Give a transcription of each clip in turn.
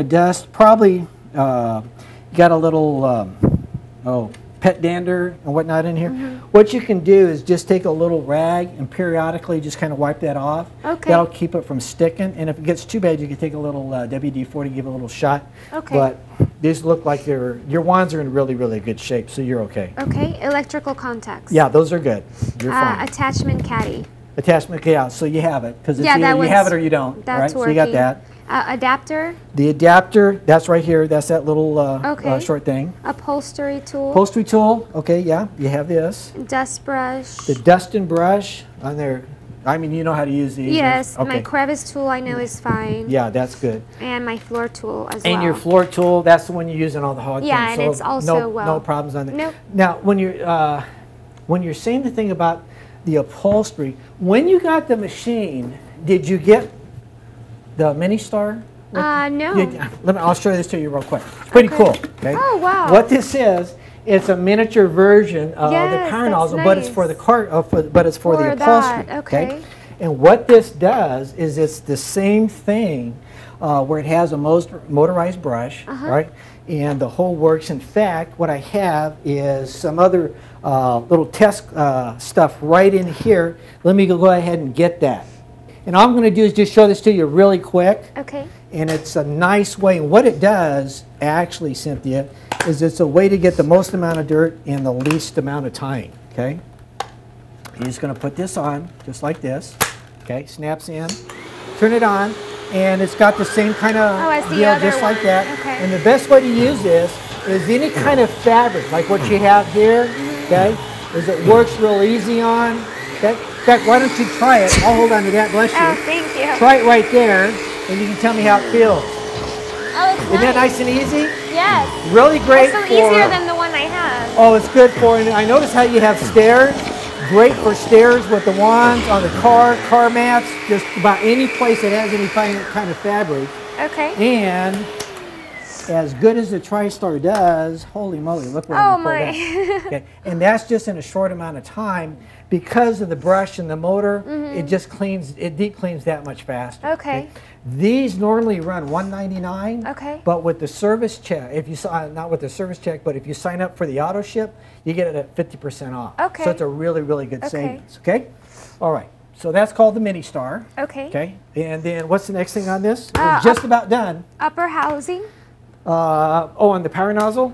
Dust, probably got a little pet dander and whatnot in here. What you can do is just take a little rag and periodically just kind of wipe that off. Okay. That'll keep it from sticking. And if it gets too bad, you can take a little WD-40, give it a little shot. Okay. But these look like your wands are in really, really good shape, so you're okay. Okay. Electrical contacts. Yeah, those are good. You're fine. Attachment caddy. Attachment, yeah, so you have it. Because it's Yeah, either you have it or you don't. That's right? working. So you got that. Adapter. The adapter, that's right here. That's that little short thing. Upholstery tool. Upholstery tool, okay, yeah, you have this. Dust brush. The dust and brush on there. I mean, you know how to use these. Yes, okay. my crevice tool I know is fine. Yeah, that's good. And my floor tool as well. And your floor tool, that's the one you use in all the hog Yeah, things. and So it's also no problems on that. Nope. Now, when you're saying the thing about the upholstery, when you got the machine, did you get the MiniStar? No. I'll show this to you real quick. It's pretty cool. Okay. Oh, wow. What this is, it's a miniature version of the Yes, power that's nozzle, but it's for the but it's for the upholstery. that, okay. And what this does is it's the same thing where it has a motorized brush, right? And the whole works. In fact, what I have is some other little test stuff right in here. Let me go ahead and get that. And all I'm going to do is just show this to you really quick. Okay. And it's a nice way. And what it does, actually, Cynthia, is it's a way to get the most amount of dirt in the least amount of time. Okay. You're just going to put this on, just like this. Okay. Snaps in. Turn it on, and it's got the same kind of deal, just like that. Okay. And the best way to use this is any kind of fabric, like what you have here. Okay. Is it works real easy on. Okay. In fact, why don't you try it? I'll hold on to that, bless you. Oh, thank you. Try it right there, and you can tell me how it feels. Oh, it's Isn't that nice and easy? Yes. Really great It's easier than the one I have. Oh, it's good for, and I notice how you have stairs. Great for stairs with the wands, on the car mats, just about any place that has any kind of fabric. Okay. And as good as the TriStar does, holy moly, look what I'm my. Okay. And that's just in a short amount of time. Because of the brush and the motor, it just deep cleans that much faster. Okay. These normally run $199. Okay. But with the service check, if you not with the service check, but if you sign up for the auto ship, you get it at 50% off. Okay. So it's a really, really good savings. Okay. All right. So that's called the MiniStar. Okay. Okay. And then what's the next thing on this? We're just about done. Upper housing. On the power nozzle.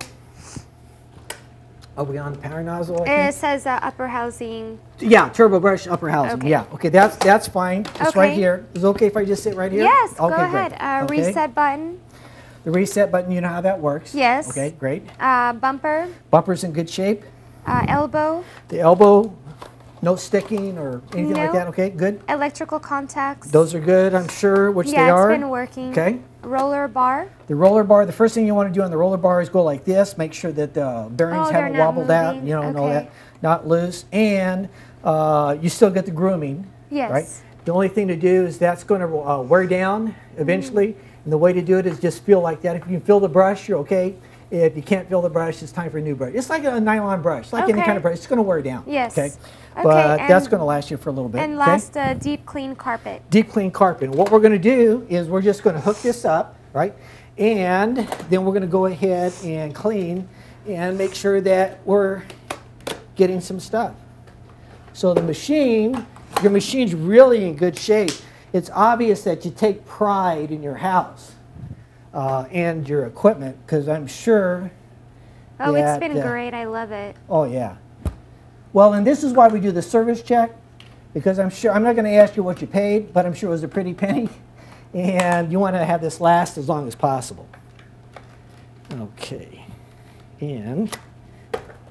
Are we on the power nozzle? It says upper housing. Yeah, turbo brush upper housing. Okay. Yeah, okay, that's fine. It's right here. Is it okay if I just sit right here? Yes, okay, go ahead. Reset button. The reset button, you know how that works? Yes. Okay, great. Bumper. Bumper's in good shape. Elbow. The elbow, no sticking or anything like that. Okay, good. Electrical contacts. Those are good, I'm sure, which they are. Yeah, it's been working. Okay. Roller bar. The roller bar, the first thing you want to do on the roller bar is go like this. Make sure that the bearings haven't wobbled out. You know, and all that. Not loose. And you still get the grooming. Yes. Right? The only thing to do is that's going to wear down eventually. And the way to do it is just feel like that. If you can feel the brush, you're okay. If you can't feel the brush, it's time for a new brush. It's like a nylon brush, like any kind of brush. It's going to wear down. Yes. Okay. But that's going to last you for a little bit. And last, deep clean carpet. Deep clean carpet. And what we're going to do is we're just going to hook this up, right? And then we're going to go ahead and clean and make sure that we're getting some stuff. So the machine, your machine's really in good shape. It's obvious that you take pride in your house and your equipment, because I'm sure it's been great. I love it. Oh, yeah. Well, and this is why we do the service check, because I'm sure, I'm not going to ask you what you paid, but I'm sure it was a pretty penny. And you want to have this last as long as possible. Okay. And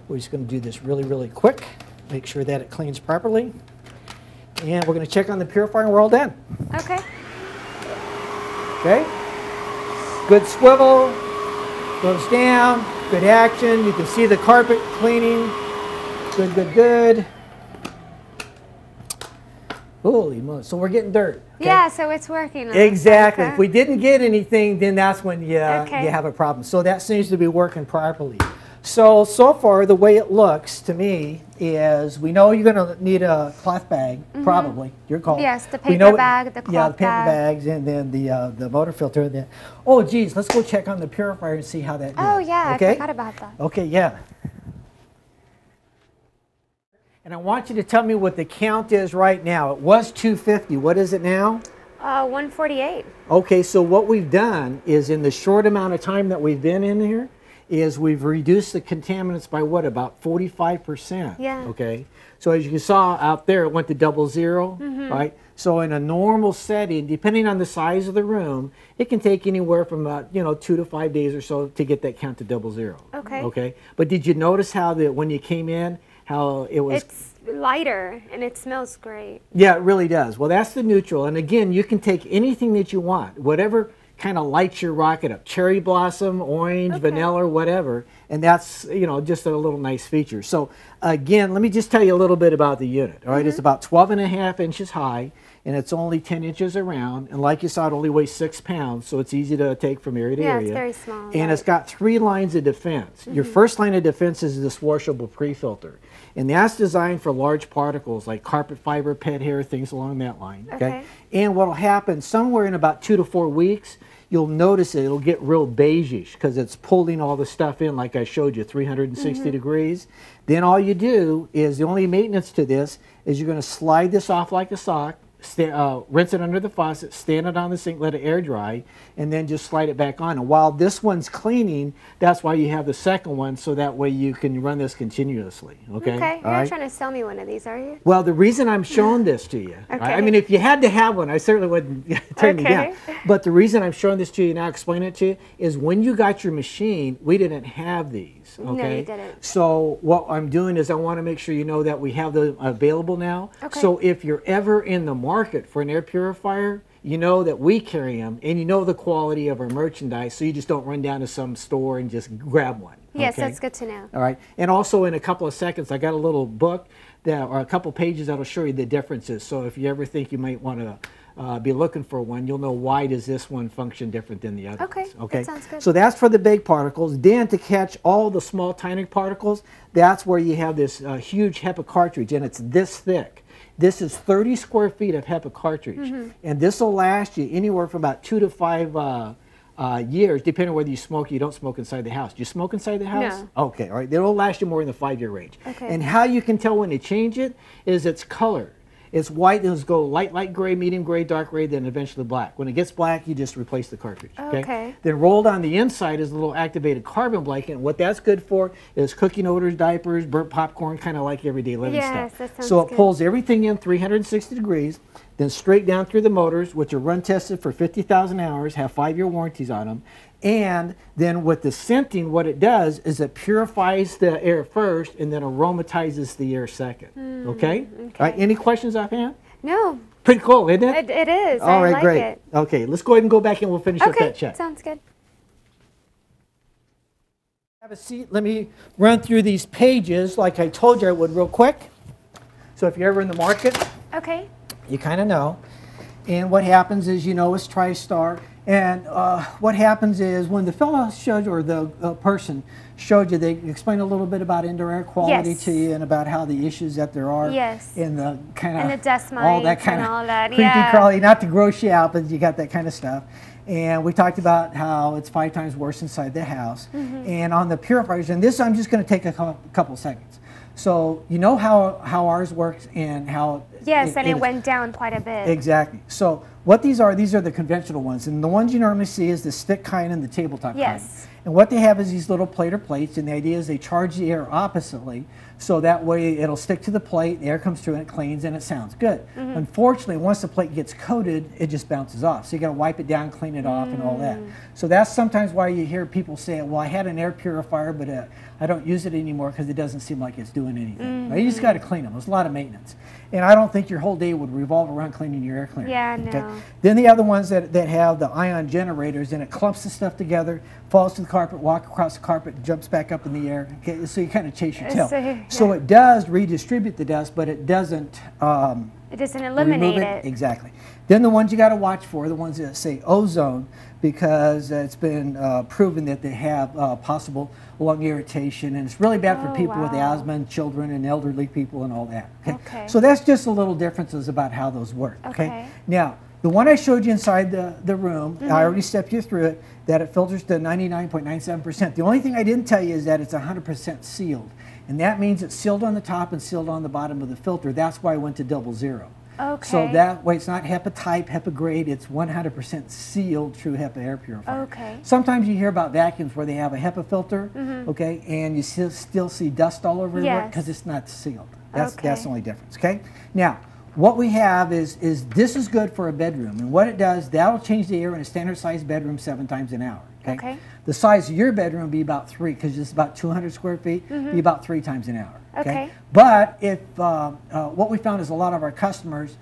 we're just going to do this really, really quick. Make sure that it cleans properly. And we're going to check on the purifier and we're all done. Okay. Okay. Good swivel. Goes down. Good action. You can see the carpet cleaning. Good, good, good. Holy moly. So we're getting dirt. Okay? Yeah, so it's working. Exactly. If we didn't get anything, then that's when you have a problem. So that seems to be working properly. So far, the way it looks to me is we know you're going to need a cloth bag, probably. Your call. Yes, the We know paper bag, the cloth yeah, the paper bag. bags, and then the motor filter. And then, oh, geez, let's go check on the purifier and see how that did. Oh, yeah, okay? I forgot about that. Okay, yeah. And I want you to tell me what the count is right now. It was 250. What is it now? 148. Okay, so what we've done is in the short amount of time that we've been in here is we've reduced the contaminants by what, about 45%. Yeah. Okay, so as you saw out there, it went to 00, right? So in a normal setting, depending on the size of the room, it can take anywhere from about 2 to 5 days or so to get that count to 00. Okay. Okay, but did you notice how that when you came in, how it was? It's lighter and it smells great. Yeah, it really does. Well, that's the neutral. And again, you can take anything that you want, whatever kind of lights your rocket up, cherry blossom, orange, vanilla, whatever. And that's, just a little nice feature. So again, let me just tell you a little bit about the unit. All right, it's about 12.5 inches high, and it's only 10 inches around. And like you saw, it only weighs 6 pounds, so it's easy to take from area to area. Yeah, it's very small. And it's got 3 lines of defense. Your first line of defense is this washable pre-filter. And that's designed for large particles like carpet fiber, pet hair, things along that line. Okay. And what will happen somewhere in about 2 to 4 weeks, you'll notice it'll get real beigeish because it's pulling all the stuff in like I showed you, 360 degrees. Then all you do is the only maintenance to this is you're going to slide this off like a sock, rinse it under the faucet, stand it on the sink, let it air dry, and then just slide it back on. And while this one's cleaning, that's why you have the second one, so that way you can run this continuously. Okay. Okay. You're not trying to sell me one of these, are you? Well, the reason I'm showing this to you, right? I mean, if you had to have one, I certainly wouldn't turn you down. But the reason I'm showing this to you now, explain it to you, is when you got your machine, we didn't have these. Okay. No, you didn't. So what I'm doing is I want to make sure you know that we have them available now. Okay. So if you're ever in the market for an air purifier, you know that we carry them, and you know the quality of our merchandise, so you just don't run down to some store and just grab one. Yes, okay? that's good to know. All right. And also in a couple of seconds, I got a little book or a couple pages that'll show you the differences. So if you ever think you might want to be looking for one, you'll know why does this one function different than the other ones. Okay, that sounds good. So that's for the big particles. Then to catch all the small tiny particles, that's where you have this huge HEPA cartridge, and it's this thick. This is 30 square feet of HEPA cartridge, and this will last you anywhere from about 2 to 5 years, depending on whether you smoke or you don't smoke inside the house. Do you smoke inside the house? No. Okay, all right. It'll last you more in the 5-year range. Okay. And how you can tell when to change it is its color. It's white, it'll go light gray, medium gray, dark gray, then eventually black. When it gets black, you just replace the cartridge. Okay. Then rolled on the inside is a little activated carbon blanket. And what that's good for is cooking odors, diapers, burnt popcorn, kind of like everyday living Yes, stuff. that sounds So it good. pulls everything in 360 degrees, then straight down through the motors, which are run tested for 50,000 hours, have 5-year warranties on them. And then with the scenting, what it does is it purifies the air first and then aromatizes the air second. Okay? All right, any questions offhand? No. Pretty cool, isn't it? It is. All right, I like great. it. Okay, let's go ahead and go back and we'll finish up Okay, that check. sounds good. Have a seat. Let me run through these pages like I told you I would real quick. So if you're ever in the market, Okay. you kind of know. And what happens is, it's TriStar. And what happens is when the fellow showed you, or the person showed you, they explain a little bit about indoor air quality Yes. to you and about how the issues that there are. Yes. And the kind of And the dust all that mites kind and of all that, creepy yeah. crawly, not to gross you out, but you got that kind of stuff. And we talked about how it's 5 times worse inside the house. And on the purifiers, and this I'm just going to take a couple seconds. So you know how ours works and how Yes, and it is. went down quite a bit. Exactly. So what these are the conventional ones. And the ones you normally see is the stick kind and the tabletop kind. Yes. And what they have is these little plater plates, and the idea is they charge the air oppositely, so that way it'll stick to the plate, the air comes through and it cleans and it sounds good. Unfortunately, once the plate gets coated, it just bounces off. So you got to wipe it down, clean it off, and all that. So that's sometimes why you hear people say, well, I had an air purifier, but I don't use it anymore because it doesn't seem like it's doing anything. Right? You just got to clean them. There's a lot of maintenance. And I don't think your whole day would revolve around cleaning your air cleaner. Yeah, no. Then the other ones that have the ion generators, and it clumps the stuff together, falls to the carpet, walk across the carpet, jumps back up in the air. Okay, so you kind of chase your tail. So it does redistribute the dust, but it doesn't It doesn't eliminate remove it. Exactly. Then the ones you got to watch for, the ones that say ozone, because it's been proven that they have possible lung irritation, and it's really bad for people with asthma and children and elderly people and all that. Okay. So that's just a little differences about how those work. Okay. Now, the one I showed you inside the room, I already stepped you through it, that it filters to 99.97%. The only thing I didn't tell you is that it's 100% sealed. And that means it's sealed on the top and sealed on the bottom of the filter. That's why I went to 00. Okay. So that way it's not HEPA type, HEPA grade, it's 100% sealed true HEPA air purifier. Okay. Sometimes you hear about vacuums where they have a HEPA filter, okay, and you still see dust all over it because it's not sealed. That's the only difference, okay? Now, what we have is this is good for a bedroom, and what it does, that'll change the air in a standard sized bedroom 7 times an hour. Okay. The size of your bedroom would be about 3, because it's about 200 square feet, be about 3 times an hour. Okay. But if what we found is a lot of our customers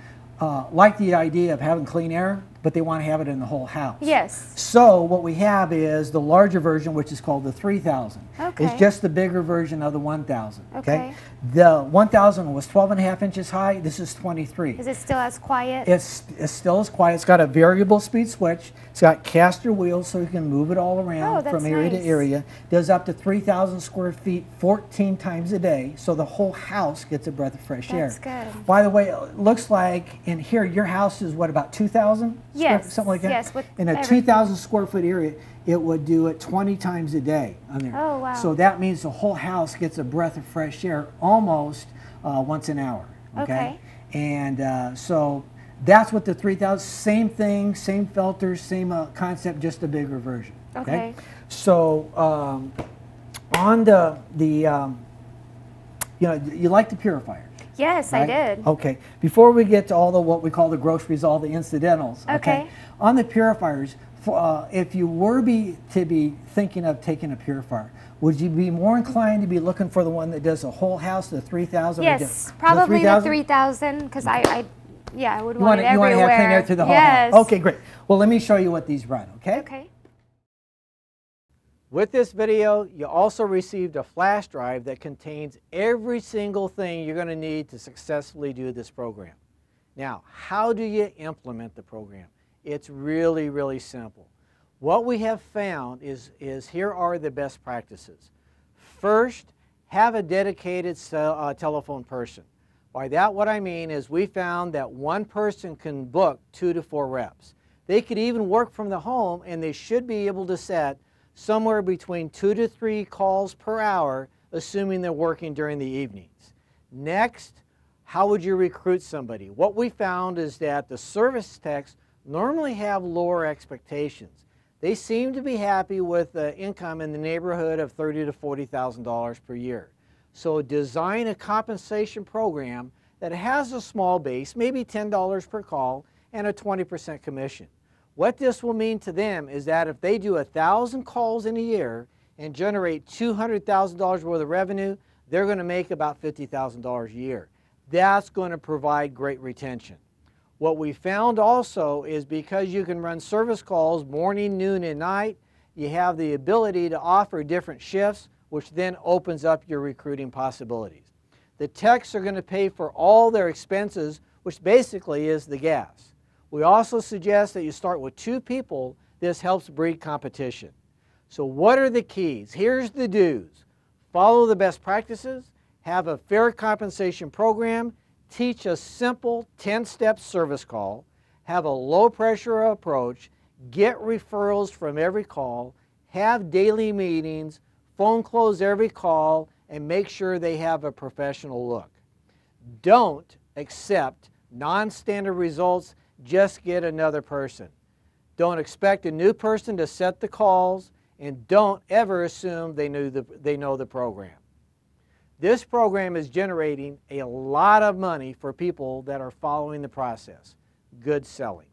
like the idea of having clean air, but they want to have it in the whole house. Yes. So what we have is the larger version, which is called the 3000. Okay. It's just the bigger version of the 1000. Okay. The 1000 was 12.5 inches high. This is 23. Is it still as quiet? It's still as quiet. It's got a variable speed switch. It's got caster wheels, so you can move it all around from area to area. Does up to 3,000 square feet 14 times a day, so the whole house gets a breath of fresh air. That's good. By the way, it looks like in here your house is what, about 2,000? Yes. Something like that? Yes. In a 2,000 square foot area, it would do it 20 times a day on there. Oh, wow. So that means the whole house gets a breath of fresh air almost once an hour. Okay. And so that's what the 3000, same thing, same filters, same concept, just a bigger version. Okay. So on the you know, you like the purifier. Yes, right? I did. Okay. Before we get to all the what we call the groceries, all the incidentals. Okay. On the purifiers, if you were to be thinking of taking a purifier, would you be more inclined to be looking for the one that does a whole house, the 3000? Yes, probably the 3000, because I would want it everywhere. You want to have clean air through the whole house. Okay, great. Well, let me show you what these run, okay? Okay. With this video, you also received a flash drive that contains every single thing you're going to need to successfully do this program. Now, how do you implement the program? It's really, really simple. What we have found is here are the best practices. First, have a dedicated telephone person. By that, what I mean is we found that one person can book 2 to 4 reps. They could even work from the home, and they should be able to set somewhere between 2 to 3 calls per hour, assuming they're working during the evenings. Next, how would you recruit somebody? What we found is that the service techs normally have lower expectations. They seem to be happy with income in the neighborhood of $30,000 to $40,000 per year. So design a compensation program that has a small base, maybe $10 per call, and a 20% commission. What this will mean to them is that if they do 1,000 calls in a year and generate $200,000 worth of revenue, they're going to make about $50,000 a year. That's going to provide great retention. What we found also is because you can run service calls morning, noon, and night, you have the ability to offer different shifts, which then opens up your recruiting possibilities. The techs are going to pay for all their expenses, which basically is the gas. We also suggest that you start with 2 people. This helps breed competition. So what are the keys? Here's the do's. Follow the best practices, have a fair compensation program, teach a simple 10-step service call, have a low-pressure approach, get referrals from every call, have daily meetings, phone close every call, and make sure they have a professional look. Don't accept non-standard results. Just get another person. Don't expect a new person to set the calls, and don't ever assume they know the program. This program is generating a lot of money for people that are following the process. Good selling.